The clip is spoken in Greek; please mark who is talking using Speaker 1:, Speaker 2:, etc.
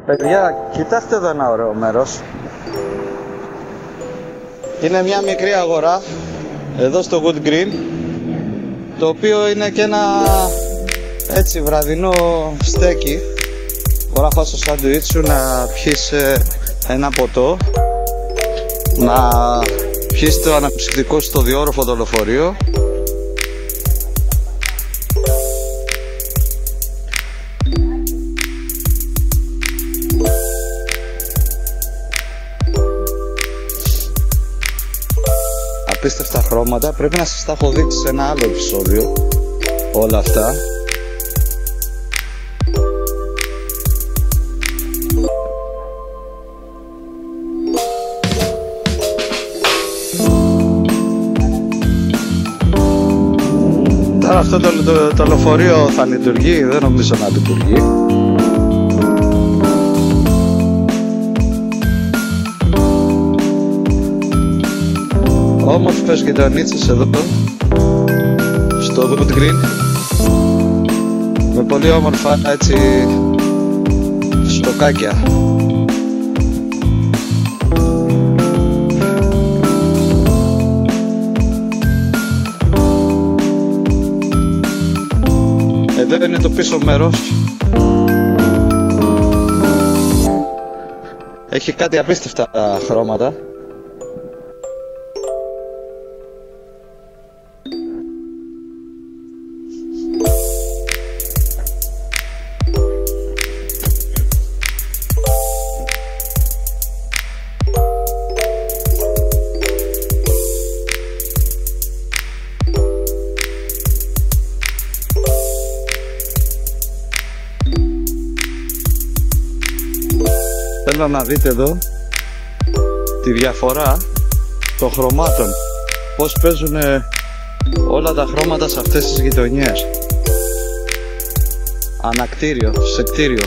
Speaker 1: Παιδιά, κοιτάξτε εδώ ένα ωραίο μέρος. Είναι μια μικρή αγορά εδώ στο Wood Green, το οποίο είναι και ένα έτσι βραδινό στέκι. Μπορείς να φας το σάντουιτς σου, να πιεις ένα ποτό, να πιεις το αναψυκτικό στο διόρροφο το λεωφορείο. Απίστευτα χρώματα, πρέπει να σας τα έχω δείξει σε ένα άλλο επεισόδιο όλα αυτά. Τώρα αυτό το λεωφορείο θα λειτουργεί, δεν νομίζω να λειτουργεί. Όμορφες γειτονίτσες εδώ στο Wood Green, με πολύ όμορφα έτσι στοκάκια. Εδώ είναι το πίσω μέρος. Έχει κάτι απίστευτα χρώματα. Θέλω να δείτε εδώ τη διαφορά των χρωμάτων, πώς παίζουν όλα τα χρώματα σε αυτές τις γειτονιές. Ανακτήριο, σε κτίριο.